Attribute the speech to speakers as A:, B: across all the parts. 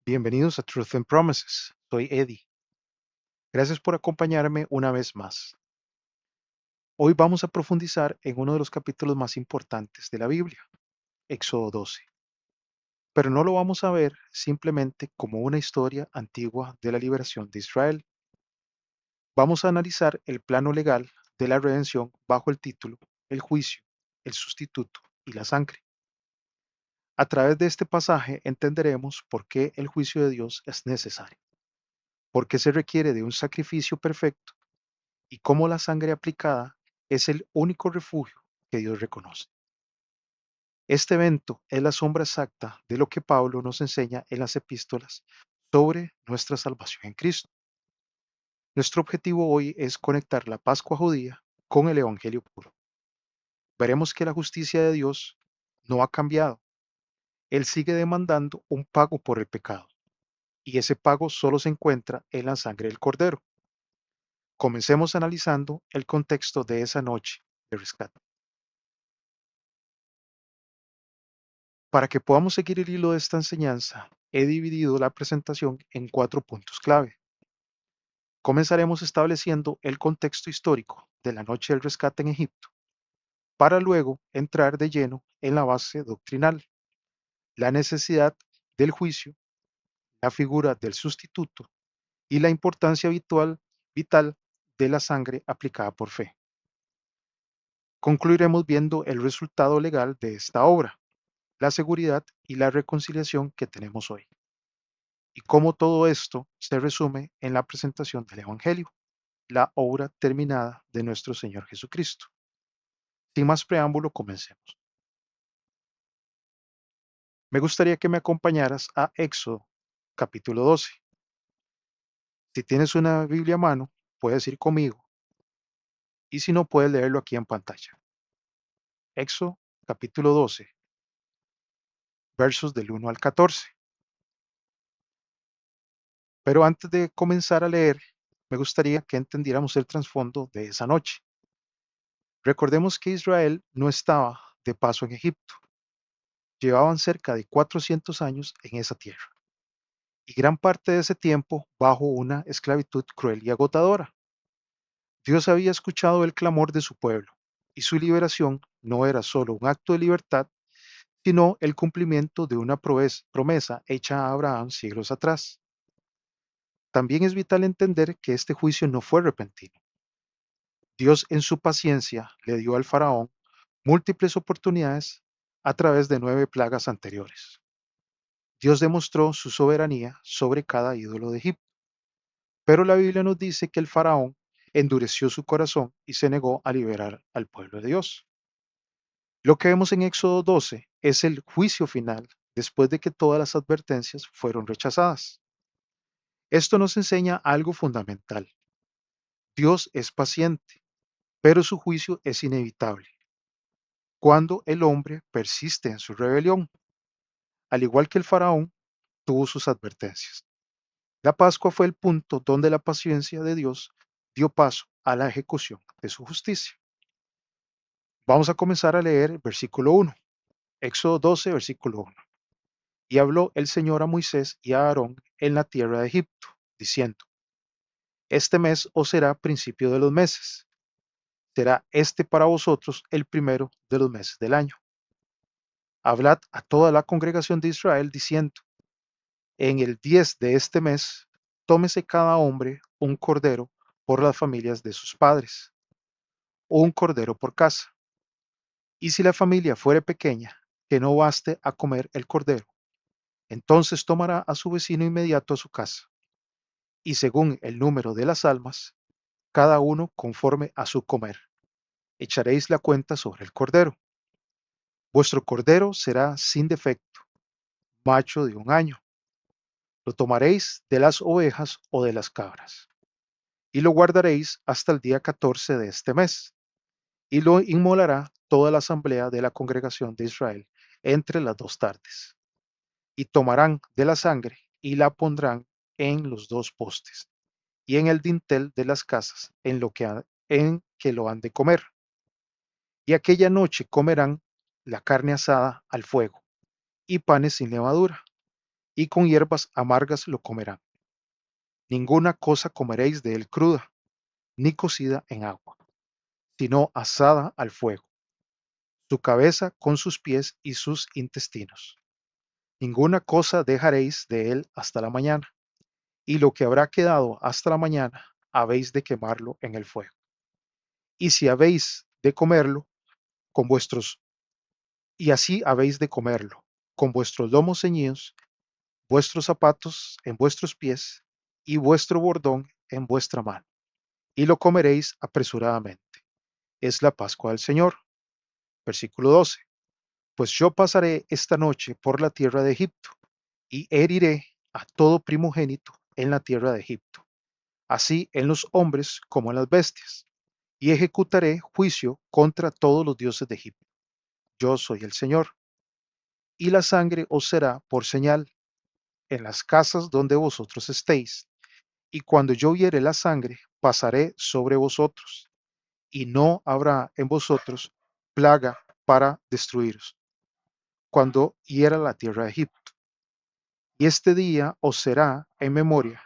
A: Bienvenidos a Truth and Promises. Soy Eddie. Gracias por acompañarme una vez más. Hoy vamos a profundizar en uno de los capítulos más importantes de la Biblia, Éxodo 12. Pero no lo vamos a ver simplemente como una historia antigua de la liberación de Israel. Vamos a analizar el plano legal de la redención bajo el título El juicio, el sustituto y la sangre. A través de este pasaje entenderemos por qué el juicio de Dios es necesario, por qué se requiere de un sacrificio perfecto y cómo la sangre aplicada es el único refugio que Dios reconoce. Este evento es la sombra exacta de lo que Pablo nos enseña en las epístolas sobre nuestra salvación en Cristo. Nuestro objetivo hoy es conectar la Pascua judía con el Evangelio puro. Veremos que la justicia de Dios no ha cambiado. Él sigue demandando un pago por el pecado, y ese pago solo se encuentra en la sangre del Cordero. Comencemos analizando el contexto de esa noche de rescate. Para que podamos seguir el hilo de esta enseñanza, he dividido la presentación en 4 puntos clave. Comenzaremos estableciendo el contexto histórico de la noche del rescate en Egipto, para luego entrar de lleno en la base doctrinal, la necesidad del juicio, la figura del sustituto y la importancia vital de la sangre aplicada por fe. Concluiremos viendo el resultado legal de esta obra, la seguridad y la reconciliación que tenemos hoy, y cómo todo esto se resume en la presentación del Evangelio, la obra terminada de nuestro Señor Jesucristo. Sin más preámbulo, comencemos. Me gustaría que me acompañaras a Éxodo, capítulo 12. Si tienes una Biblia a mano, puedes ir conmigo, y si no, puedes leerlo aquí en pantalla. Éxodo, capítulo 12, versos del 1 al 14. Pero antes de comenzar a leer, me gustaría que entendiéramos el trasfondo de esa noche. Recordemos que Israel no estaba de paso en Egipto. Llevaban cerca de 400 años en esa tierra, y gran parte de ese tiempo bajo una esclavitud cruel y agotadora. Dios había escuchado el clamor de su pueblo, y su liberación no era solo un acto de libertad, sino el cumplimiento de una promesa hecha a Abraham siglos atrás. También es vital entender que este juicio no fue repentino. Dios en su paciencia le dio al faraón múltiples oportunidades a través de 9 plagas anteriores. Dios demostró su soberanía sobre cada ídolo de Egipto, pero la Biblia nos dice que el faraón endureció su corazón y se negó a liberar al pueblo de Dios. Lo que vemos en Éxodo 12 es el juicio final después de que todas las advertencias fueron rechazadas. Esto nos enseña algo fundamental. Dios es paciente, pero su juicio es inevitable cuando el hombre persiste en su rebelión. Al igual que el faraón, tuvo sus advertencias. La Pascua fue el punto donde la paciencia de Dios dio paso a la ejecución de su justicia. Vamos a comenzar a leer el versículo 1, Éxodo 12, versículo 1. Y habló el Señor a Moisés y a Aarón en la tierra de Egipto, diciendo: Este mes os será principio de los meses. Será este para vosotros el primero de los meses del año. Hablad a toda la congregación de Israel diciendo: En el 10 de este mes, tómese cada hombre un cordero por las familias de sus padres, o un cordero por casa. Y si la familia fuere pequeña, que no baste a comer el cordero, entonces tomará a su vecino inmediato a su casa, y según el número de las almas, cada uno conforme a su comer. Echaréis la cuenta sobre el cordero. Vuestro cordero será sin defecto, macho de un año. Lo tomaréis de las ovejas o de las cabras, y lo guardaréis hasta el día 14 de este mes, y lo inmolará toda la asamblea de la congregación de Israel entre las 2 tardes. Y tomarán de la sangre y la pondrán en los 2 postes y en el dintel de las casas en que lo han de comer. Y aquella noche comerán la carne asada al fuego y panes sin levadura, y con hierbas amargas lo comerán. Ninguna cosa comeréis de él cruda, ni cocida en agua, sino asada al fuego, su cabeza con sus pies y sus intestinos. Ninguna cosa dejaréis de él hasta la mañana, y lo que habrá quedado hasta la mañana habéis de quemarlo en el fuego. Y si habéis de comerlo con vuestros, y así habéis de comerlo, con vuestros lomos ceñidos, vuestros zapatos en vuestros pies, y vuestro bordón en vuestra mano, y lo comeréis apresuradamente. Es la Pascua del Señor. Versículo 12. Pues yo pasaré esta noche por la tierra de Egipto, y heriré a todo primogénito en la tierra de Egipto, así en los hombres como en las bestias, y ejecutaré juicio contra todos los dioses de Egipto. Yo soy el Señor. Y la sangre os será por señal en las casas donde vosotros estéis, y cuando yo viere la sangre, pasaré sobre vosotros, y no habrá en vosotros plaga para destruiros, cuando hiera la tierra de Egipto. Y este día os será en memoria,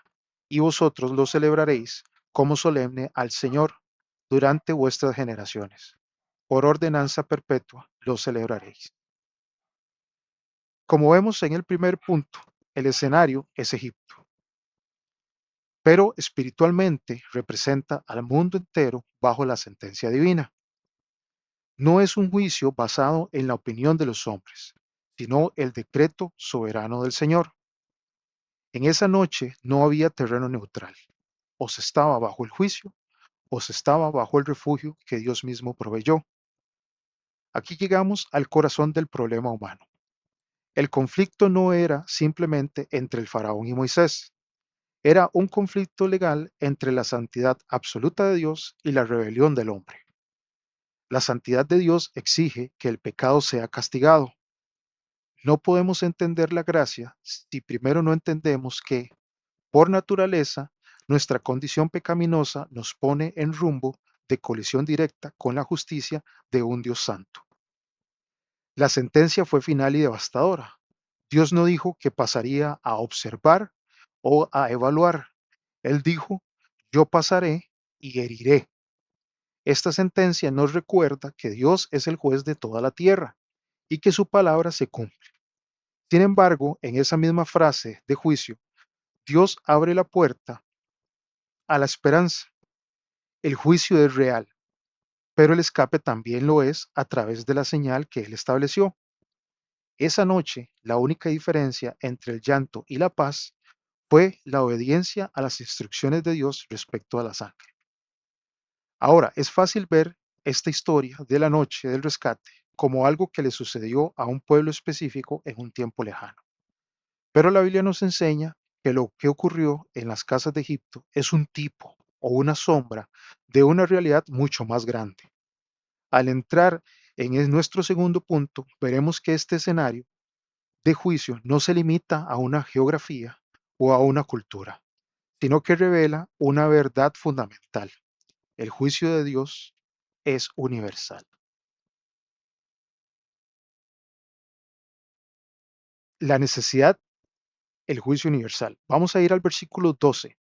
A: y vosotros lo celebraréis como solemne al Señor durante vuestras generaciones. Por ordenanza perpetua lo celebraréis. Como vemos en el primer punto, el escenario es Egipto, pero espiritualmente representa al mundo entero bajo la sentencia divina. No es un juicio basado en la opinión de los hombres, sino el decreto soberano del Señor. En esa noche no había terreno neutral. O se estaba bajo el juicio o se estaba bajo el refugio que Dios mismo proveyó. Aquí llegamos al corazón del problema humano. El conflicto no era simplemente entre el faraón y Moisés, era un conflicto legal entre la santidad absoluta de Dios y la rebelión del hombre. La santidad de Dios exige que el pecado sea castigado. No podemos entender la gracia si primero no entendemos que, por naturaleza, nuestra condición pecaminosa nos pone en rumbo de colisión directa con la justicia de un Dios santo. La sentencia fue final y devastadora. Dios no dijo que pasaría a observar o a evaluar. Él dijo, yo pasaré y heriré. Esta sentencia nos recuerda que Dios es el juez de toda la tierra y que su palabra se cumple. Sin embargo, en esa misma frase de juicio, Dios abre la puerta a la esperanza. El juicio es real, pero el escape también lo es a través de la señal que Él estableció. Esa noche, la única diferencia entre el llanto y la paz fue la obediencia a las instrucciones de Dios respecto a la sangre. Ahora, es fácil ver esta historia de la noche del rescate como algo que le sucedió a un pueblo específico en un tiempo lejano. Pero la Biblia nos enseña que lo que ocurrió en las casas de Egipto es un tipo o una sombra de una realidad mucho más grande. Al entrar en nuestro segundo punto, veremos que este escenario de juicio no se limita a una geografía o a una cultura, sino que revela una verdad fundamental. El juicio de Dios es universal. La necesidad, el juicio universal. Vamos a ir al versículo 12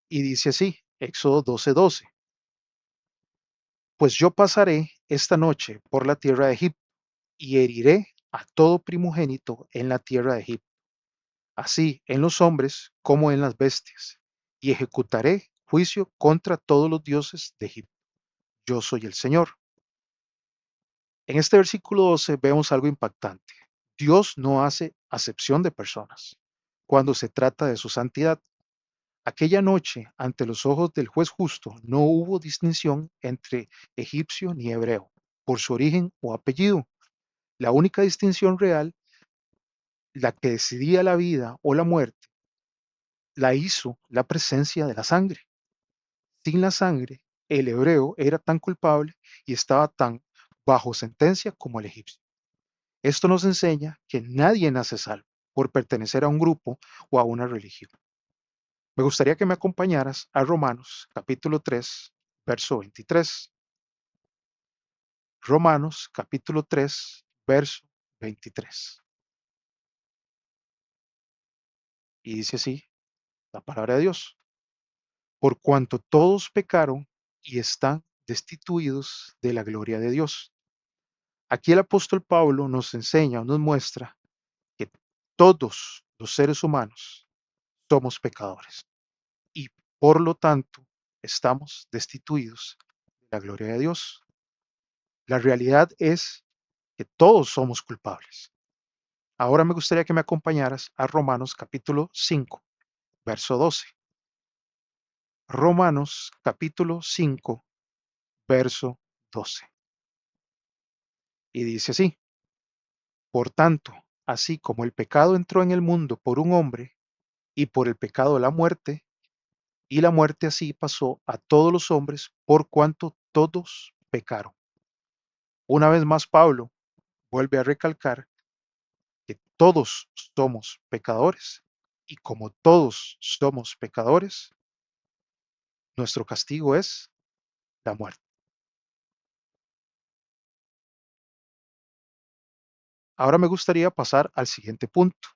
A: y dice así, Éxodo 12:12. Pues yo pasaré esta noche por la tierra de Egipto y heriré a todo primogénito en la tierra de Egipto, así en los hombres como en las bestias, y ejecutaré juicio contra todos los dioses de Egipto. Yo soy el Señor. En este versículo 12 vemos algo impactante. Dios no hace acepción de personas cuando se trata de su santidad. Aquella noche, ante los ojos del juez justo, no hubo distinción entre egipcio ni hebreo, por su origen o apellido. La única distinción real, la que decidía la vida o la muerte, la hizo la presencia de la sangre. Sin la sangre, el hebreo era tan culpable y estaba tan bajo sentencia como el egipcio. Esto nos enseña que nadie nace salvo por pertenecer a un grupo o a una religión. Me gustaría que me acompañaras a Romanos capítulo 3, verso 23. Romanos capítulo 3, verso 23. Y dice así la palabra de Dios: por cuanto todos pecaron y están destituidos de la gloria de Dios. Aquí el apóstol Pablo nos enseña o nos muestra que todos los seres humanos somos pecadores y por lo tanto estamos destituidos de la gloria de Dios. La realidad es que todos somos culpables. Ahora me gustaría que me acompañaras a Romanos capítulo 5, verso 12. Romanos capítulo 5, verso 12. Y dice así: por tanto, así como el pecado entró en el mundo por un hombre, y por el pecado la muerte, y la muerte así pasó a todos los hombres por cuanto todos pecaron. Una vez más, Pablo vuelve a recalcar que todos somos pecadores, y como todos somos pecadores, nuestro castigo es la muerte. Ahora me gustaría pasar al siguiente punto.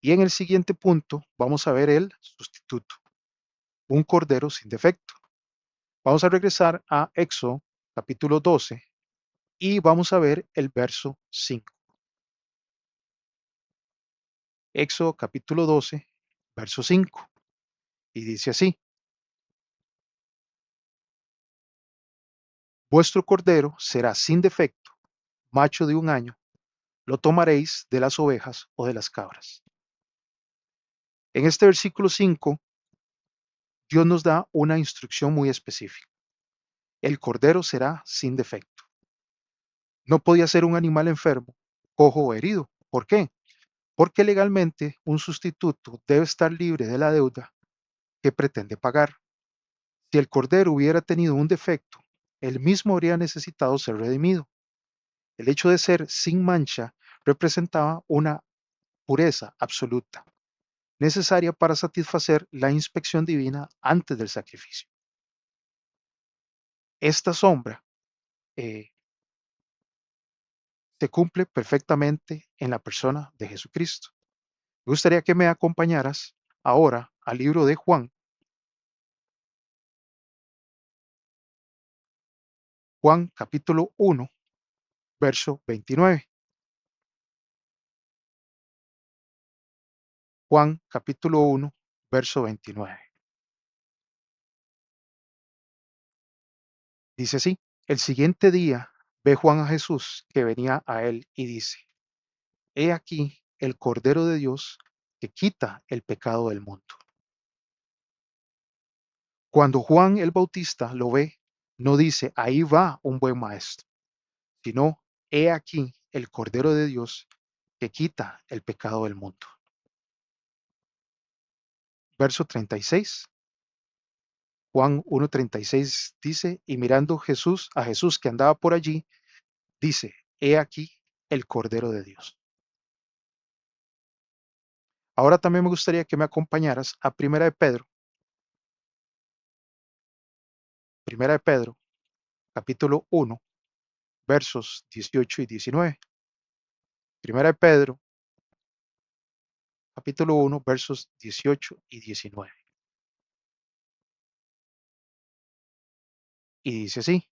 A: Y en el siguiente punto vamos a ver el sustituto, un cordero sin defecto. Vamos a regresar a Éxodo capítulo 12 y vamos a ver el verso 5. Éxodo capítulo 12, verso 5. Y dice así: vuestro cordero será sin defecto, macho de un año, lo tomaréis de las ovejas o de las cabras. En este versículo 5, Dios nos da una instrucción muy específica. El cordero será sin defecto. No podía ser un animal enfermo, cojo o herido. ¿Por qué? Porque legalmente un sustituto debe estar libre de la deuda que pretende pagar. Si el cordero hubiera tenido un defecto, él mismo habría necesitado ser redimido. El hecho de ser sin mancha representaba una pureza absoluta, necesaria para satisfacer la inspección divina antes del sacrificio. Esta sombra eh, se cumple perfectamente en la persona de Jesucristo. Me gustaría que me acompañaras ahora al libro de Juan, Juan capítulo 1, verso 29. Juan capítulo 1, verso 29. Dice así: el siguiente día ve Juan a Jesús que venía a él y dice: he aquí el Cordero de Dios que quita el pecado del mundo. Cuando Juan el Bautista lo ve, no dice: ahí va un buen maestro, sino: he aquí el Cordero de Dios que quita el pecado del mundo. Verso 36. Juan 1:36 dice: y mirando Jesús a Jesús que andaba por allí, dice: he aquí el Cordero de Dios. Ahora también me gustaría que me acompañaras a Primera de Pedro, capítulo 1, versos 18 y 19. Primera de Pedro, capítulo 1, versos 18 y 19. Y dice así: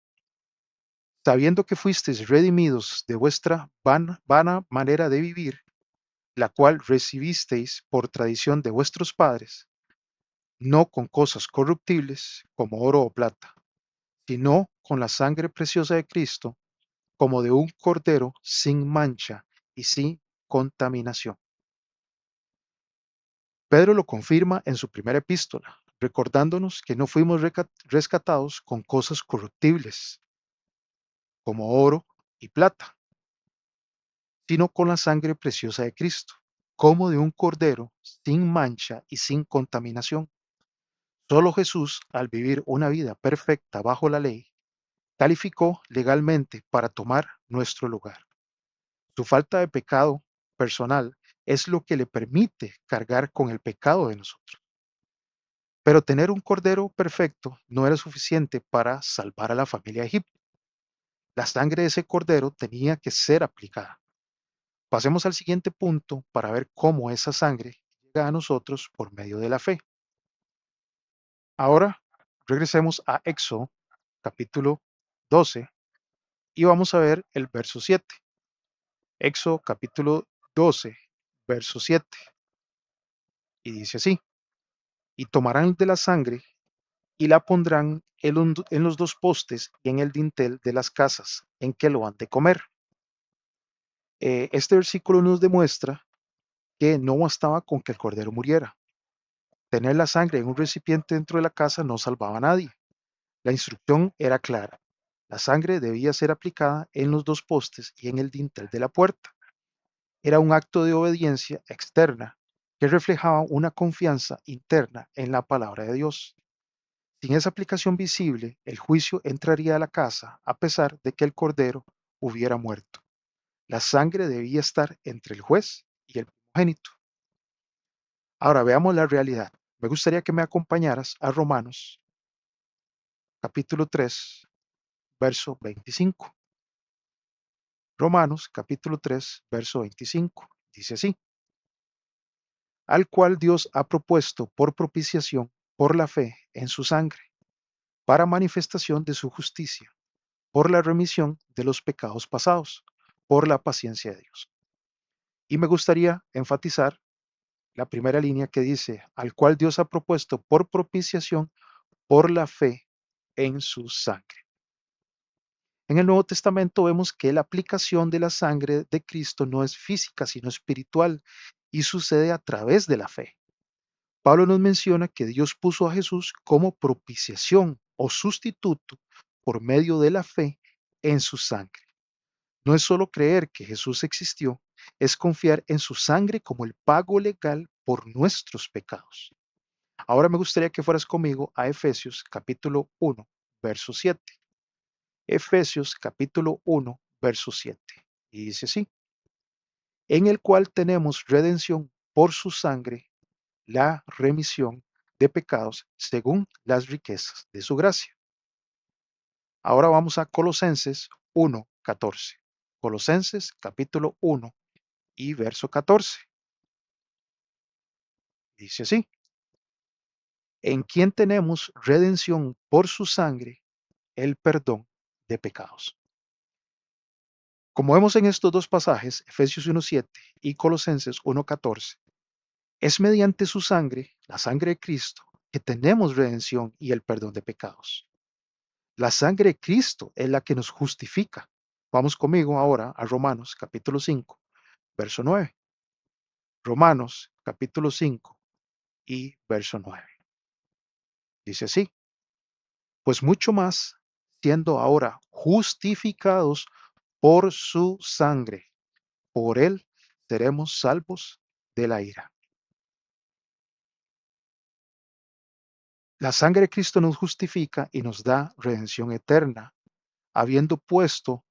A: sabiendo que fuisteis redimidos de vuestra vana manera de vivir, la cual recibisteis por tradición de vuestros padres, no con cosas corruptibles como oro o plata, sino con la sangre preciosa de Cristo, como de un cordero sin mancha y sin contaminación. Pedro lo confirma en su primera epístola, recordándonos que no fuimos rescatados con cosas corruptibles como oro y plata, sino con la sangre preciosa de Cristo, como de un cordero sin mancha y sin contaminación. Solo Jesús, al vivir una vida perfecta bajo la ley, calificó legalmente para tomar nuestro lugar. Su falta de pecado personal es lo que le permite cargar con el pecado de nosotros. Pero tener un cordero perfecto no era suficiente para salvar a la familia de Egipto. La sangre de ese cordero tenía que ser aplicada. Pasemos al siguiente punto para ver cómo esa sangre a nosotros por medio de la fe. Ahora regresemos a Éxodo capítulo 12 y vamos a ver el verso 7. Éxodo capítulo 12, verso 7. Y dice así, y tomarán de la sangre y la pondrán en los dos postes y en el dintel de las casas en que lo han de comer. Este versículo nos demuestra que no bastaba con que el cordero muriera. Tener la sangre en un recipiente dentro de la casa no salvaba a nadie. La instrucción era clara. La sangre debía ser aplicada en los dos postes y en el dintel de la puerta. Era un acto de obediencia externa que reflejaba una confianza interna en la palabra de Dios. Sin esa aplicación visible, el juicio entraría a la casa a pesar de que el cordero hubiera muerto. La sangre debía estar entre el juez y el primogénito. Ahora veamos la realidad. Me gustaría que me acompañaras a Romanos capítulo 3, verso 25. Romanos capítulo 3, verso 25. Dice así, al cual Dios ha propuesto por propiciación por la fe en su sangre, para manifestación de su justicia, por la remisión de los pecados pasados, por la paciencia de Dios. Y me gustaría enfatizar la primera línea que dice, al cual Dios ha propuesto por propiciación por la fe en su sangre. En el Nuevo Testamento vemos que la aplicación de la sangre de Cristo no es física, sino espiritual y sucede a través de la fe. Pablo nos menciona que Dios puso a Jesús como propiciación o sustituto por medio de la fe en su sangre. No es solo creer que Jesús existió, es confiar en su sangre como el pago legal por nuestros pecados. Ahora me gustaría que fueras conmigo a Efesios capítulo 1, verso 7. Efesios capítulo 1, verso 7. Y dice así, en el cual tenemos redención por su sangre, la remisión de pecados según las riquezas de su gracia. Ahora vamos a Colosenses 1, 14. Colosenses capítulo 1 y verso 14. Dice así, en quien tenemos redención por su sangre, el perdón de pecados. Como vemos en estos dos pasajes, Efesios 1:7 y Colosenses 1:14, es mediante su sangre, la sangre de Cristo, que tenemos redención y el perdón de pecados. La sangre de Cristo es la que nos justifica. Vamos conmigo ahora a Romanos capítulo 5, verso 9. Romanos capítulo 5 y verso 9. Dice así, pues mucho más, siendo ahora justificados por su sangre, por él seremos salvos de la ira. La sangre de Cristo nos justifica y nos da redención eterna, habiendo puesto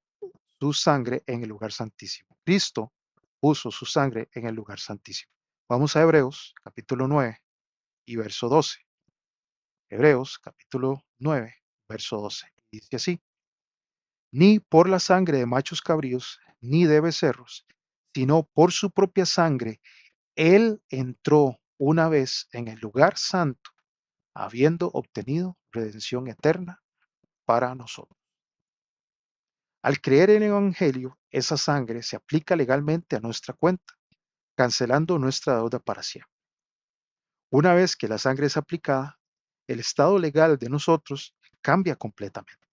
A: su sangre en el lugar santísimo. Cristo puso su sangre en el lugar santísimo. Vamos a Hebreos capítulo 9 y verso 12. Hebreos capítulo 9, verso 12. Dice así, ni por la sangre de machos cabríos, ni de becerros, sino por su propia sangre, Él entró una vez en el lugar santo, habiendo obtenido redención eterna para nosotros. Al creer en el Evangelio, esa sangre se aplica legalmente a nuestra cuenta, cancelando nuestra deuda para siempre. Una vez que la sangre es aplicada, el estado legal de nosotros cambia completamente.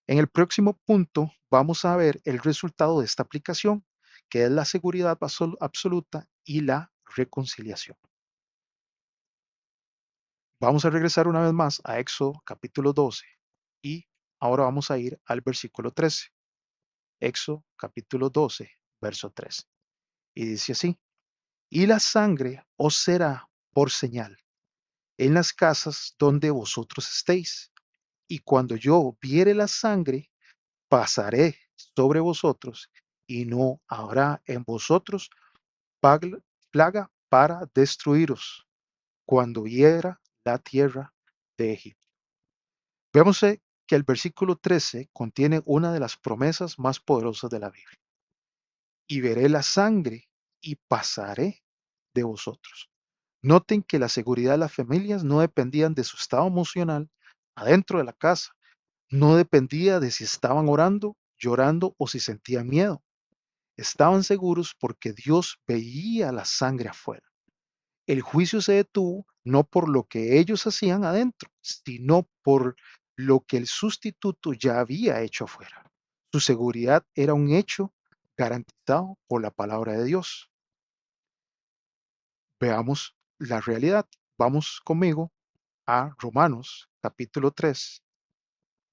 A: En el próximo punto vamos a ver el resultado de esta aplicación, que es la seguridad absoluta y la reconciliación. Vamos a regresar una vez más a Éxodo capítulo 12 y ahora vamos a ir al versículo 13. Éxodo capítulo 12, verso 13. Y dice así, y la sangre os será por señal en las casas donde vosotros estéis, y cuando yo viere la sangre, pasaré sobre vosotros, y no habrá en vosotros plaga para destruiros, cuando hiera la tierra de Egipto. Vemos que el versículo 13 contiene una de las promesas más poderosas de la Biblia. Y veré la sangre y pasaré de vosotros. Noten que la seguridad de las familias no dependían de su estado emocional adentro de la casa, no dependía de si estaban orando, llorando o si sentían miedo. Estaban seguros porque Dios veía la sangre afuera. El juicio se detuvo no por lo que ellos hacían adentro, sino por lo que el sustituto ya había hecho afuera. Su seguridad era un hecho garantizado por la palabra de Dios. Veamos la realidad. Vamos conmigo a Romanos capítulo 3,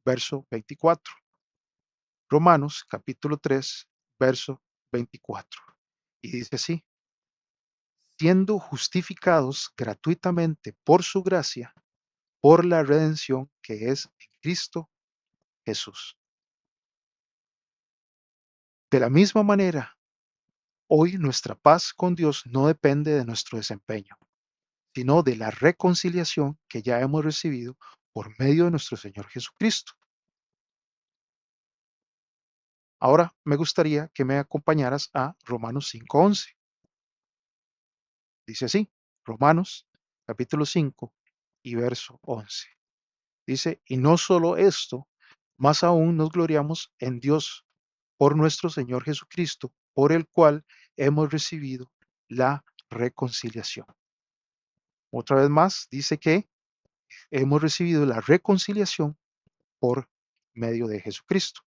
A: verso 24. Romanos capítulo 3, verso 24. Y dice así: siendo justificados gratuitamente por su gracia, por la redención que es en Cristo Jesús. De la misma manera, hoy nuestra paz con Dios no depende de nuestro desempeño, sino de la reconciliación que ya hemos recibido por medio de nuestro Señor Jesucristo. Ahora me gustaría que me acompañaras a Romanos 5:11. Dice así, Romanos capítulo 5 y verso 11. Dice, y no solo esto, más aún nos gloriamos en Dios por nuestro Señor Jesucristo, por el cual hemos recibido la reconciliación. Otra vez más, dice que hemos recibido la reconciliación por medio de Jesucristo.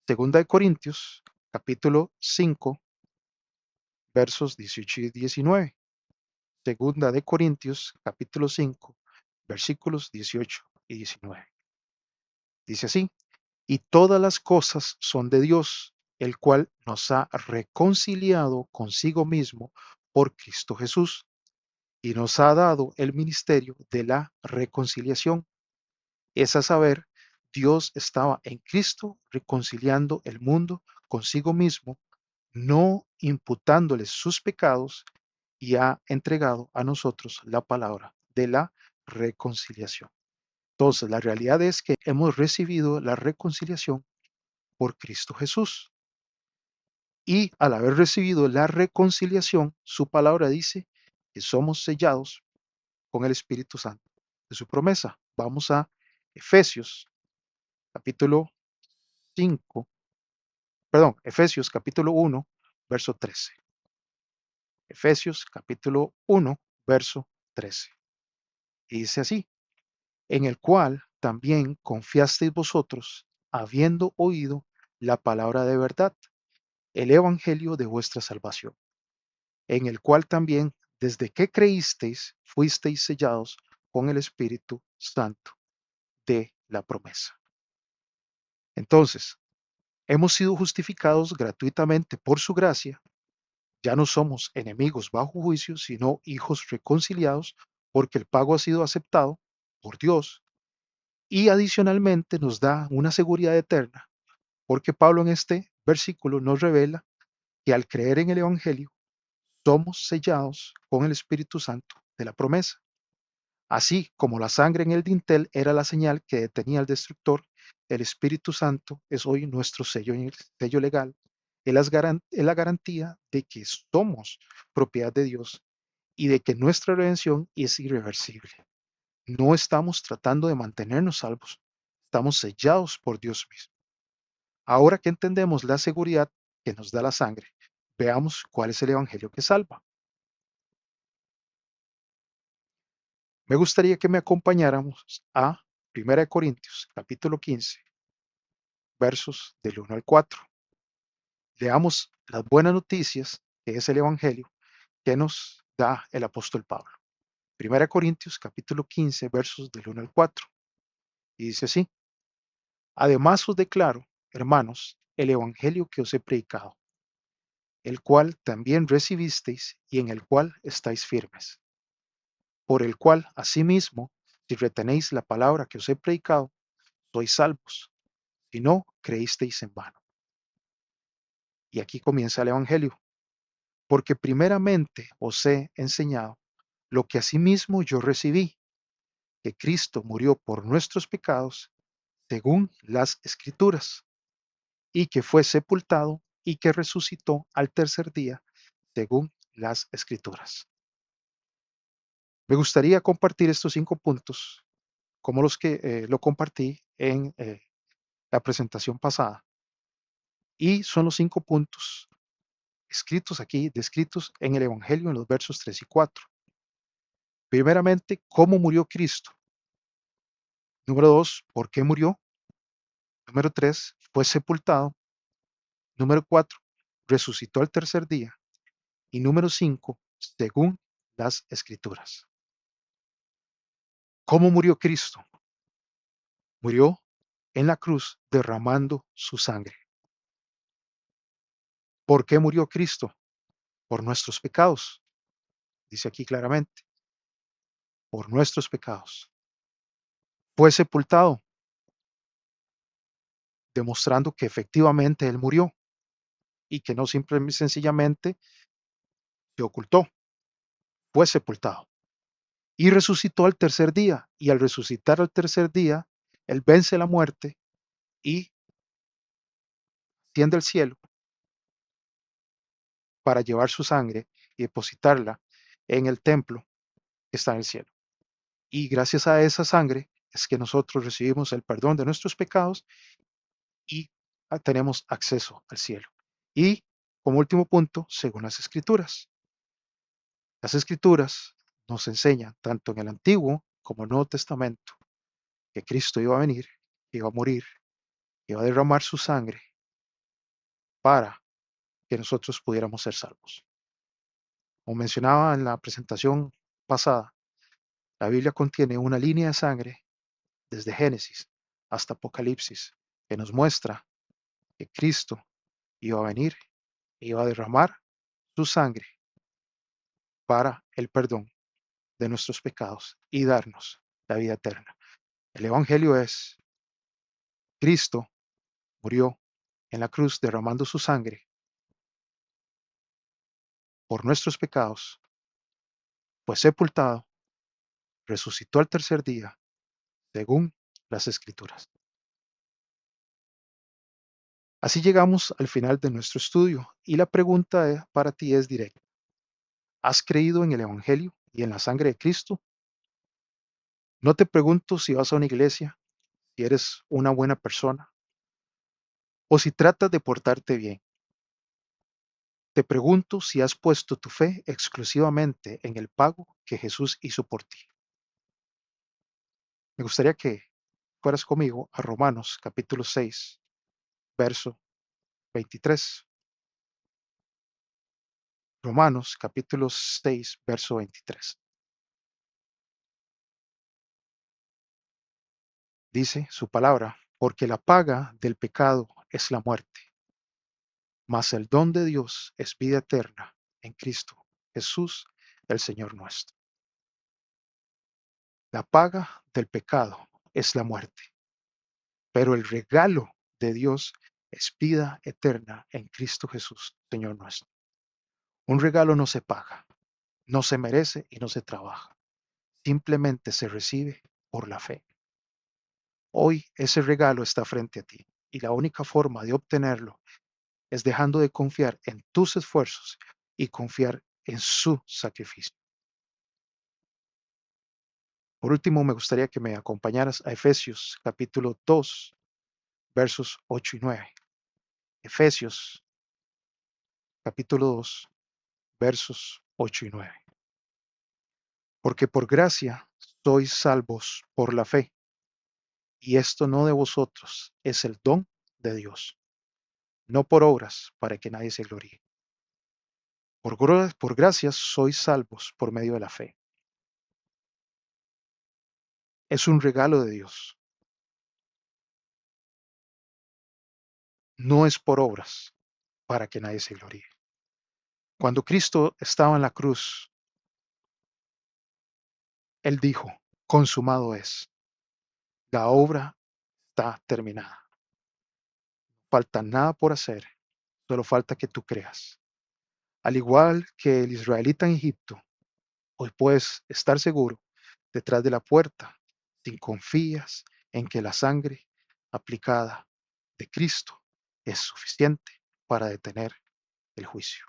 A: Segunda de Corintios, capítulo 5, versos 18 y 19. Segunda de Corintios, capítulo 5, versículos 18 y 19. Dice así, y todas las cosas son de Dios, el cual nos ha reconciliado consigo mismo por Cristo Jesús, y nos ha dado el ministerio de la reconciliación. Es a saber, Dios estaba en Cristo reconciliando el mundo consigo mismo, no imputándoles sus pecados, y ha entregado a nosotros la palabra de la reconciliación. Entonces, la realidad es que hemos recibido la reconciliación por Cristo Jesús. Y al haber recibido la reconciliación, su palabra dice que somos sellados con el Espíritu Santo de su promesa. Vamos a Efesios capítulo 5, perdón, Efesios capítulo 1, verso 13. Efesios capítulo 1, verso 13. Y dice así, en el cual también confiasteis vosotros, habiendo oído la palabra de verdad, el evangelio de vuestra salvación, en el cual también, desde que creísteis, fuisteis sellados con el Espíritu Santo de la promesa. Entonces, hemos sido justificados gratuitamente por su gracia, ya no somos enemigos bajo juicio, sino hijos reconciliados, porque el pago ha sido aceptado por Dios, y adicionalmente nos da una seguridad eterna, porque Pablo en este versículo nos revela que al creer en el Evangelio, somos sellados con el Espíritu Santo de la promesa. Así como la sangre en el dintel era la señal que detenía al destructor, el Espíritu Santo es hoy nuestro sello legal. Es la garantía de que somos propiedad de Dios y de que nuestra redención es irreversible. No estamos tratando de mantenernos salvos, estamos sellados por Dios mismo. Ahora que entendemos la seguridad que nos da la sangre, veamos cuál es el Evangelio que salva. Me gustaría que me acompañáramos a 1 Corintios, capítulo 15, versos del 1 al 4. Leamos las buenas noticias, que es el Evangelio, que nos da el apóstol Pablo. 1 Corintios, capítulo 15, versos del 1 al 4. Y dice así, además os declaro, hermanos, el Evangelio que os he predicado, el cual también recibisteis y en el cual estáis firmes, por el cual, asimismo, si retenéis la palabra que os he predicado, sois salvos, si no creísteis en vano. Y aquí comienza el Evangelio, porque primeramente os he enseñado lo que asimismo yo recibí, que Cristo murió por nuestros pecados, según las Escrituras, y que fue sepultado y que resucitó al tercer día, según las Escrituras. Me gustaría compartir estos 5 puntos como los que lo compartí en la presentación pasada. Y son los 5 puntos escritos aquí, descritos en el Evangelio en los versos 3 y 4. Primeramente, ¿cómo murió Cristo? Número 2, ¿por qué murió? Número 3, fue sepultado. Número 4, resucitó al tercer día. Y número 5, según las Escrituras. ¿Cómo murió Cristo? Murió en la cruz derramando su sangre. ¿Por qué murió Cristo? Por nuestros pecados. Dice aquí claramente, por nuestros pecados. Fue sepultado, demostrando que efectivamente Él murió y que no simplemente sencillamente se ocultó, fue sepultado. Y resucitó al tercer día, y al resucitar al tercer día, Él vence la muerte y asciende al cielo para llevar su sangre y depositarla en el templo que está en el cielo. Y gracias a esa sangre es que nosotros recibimos el perdón de nuestros pecados y tenemos acceso al cielo. Y como último punto, según las Escrituras. Las Escrituras nos enseñan, tanto en el Antiguo como el Nuevo Testamento, que Cristo iba a venir, iba a morir, iba a derramar su sangre para que nosotros pudiéramos ser salvos. Como mencionaba en la presentación pasada, la Biblia contiene una línea de sangre desde Génesis hasta Apocalipsis que nos muestra que Cristo iba a venir, iba a derramar su sangre para el perdón de nuestros pecados y darnos la vida eterna. El Evangelio es: Cristo murió en la cruz derramando su sangre por nuestros pecados, fue sepultado, resucitó al tercer día, según las Escrituras. Así llegamos al final de nuestro estudio y la pregunta para ti es directa. ¿Has creído en el Evangelio y en la sangre de Cristo? No te pregunto si vas a una iglesia, si eres una buena persona o si tratas de portarte bien. Te pregunto si has puesto tu fe exclusivamente en el pago que Jesús hizo por ti. Me gustaría que fueras conmigo a Romanos capítulo 6, verso 23. Romanos capítulo 6, verso 23. Dice su palabra, porque la paga del pecado es la muerte, mas el don de Dios es vida eterna en Cristo Jesús, el Señor nuestro. La paga del pecado es la muerte, pero el regalo de Dios es vida eterna en Cristo Jesús, Señor nuestro. Un regalo no se paga, no se merece y no se trabaja. Simplemente se recibe por la fe. Hoy ese regalo está frente a ti y la única forma de obtenerlo es dejando de confiar en tus esfuerzos y confiar en su sacrificio. Por último, me gustaría que me acompañaras a Efesios capítulo 2, versos 8 y 9. Efesios capítulo 2, versos 8 y 9. Porque por gracia sois salvos por la fe, y esto no de vosotros, es el don de Dios, no por obras para que nadie se gloríe. Por gracia sois salvos por medio de la fe. Es un regalo de Dios, no es por obras para que nadie se gloríe. Cuando Cristo estaba en la cruz, Él dijo, consumado es, la obra está terminada. Falta nada por hacer, solo falta que tú creas. Al igual que el israelita en Egipto, hoy puedes estar seguro detrás de la puerta si confías en que la sangre aplicada de Cristo es suficiente para detener el juicio.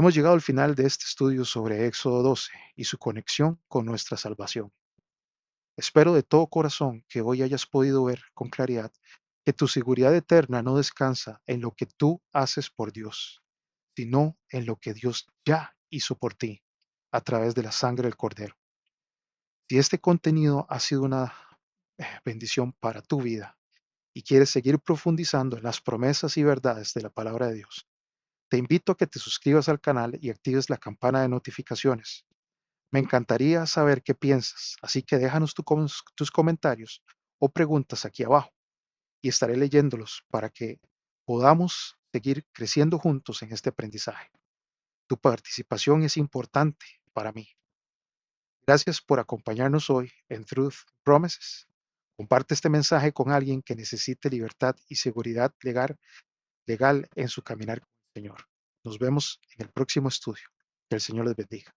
A: Hemos llegado al final de este estudio sobre Éxodo 12 y su conexión con nuestra salvación. Espero de todo corazón que hoy hayas podido ver con claridad que tu seguridad eterna no descansa en lo que tú haces por Dios, sino en lo que Dios ya hizo por ti a través de la sangre del Cordero. Si este contenido ha sido una bendición para tu vida y quieres seguir profundizando en las promesas y verdades de la palabra de Dios, te invito a que te suscribas al canal y actives la campana de notificaciones. Me encantaría saber qué piensas, así que déjanos tus comentarios o preguntas aquí abajo y estaré leyéndolos para que podamos seguir creciendo juntos en este aprendizaje. Tu participación es importante para mí. Gracias por acompañarnos hoy en Truth Promises. Comparte este mensaje con alguien que necesite libertad y seguridad legal en su caminar con el Señor. Nos vemos en el próximo estudio. Que el Señor les bendiga.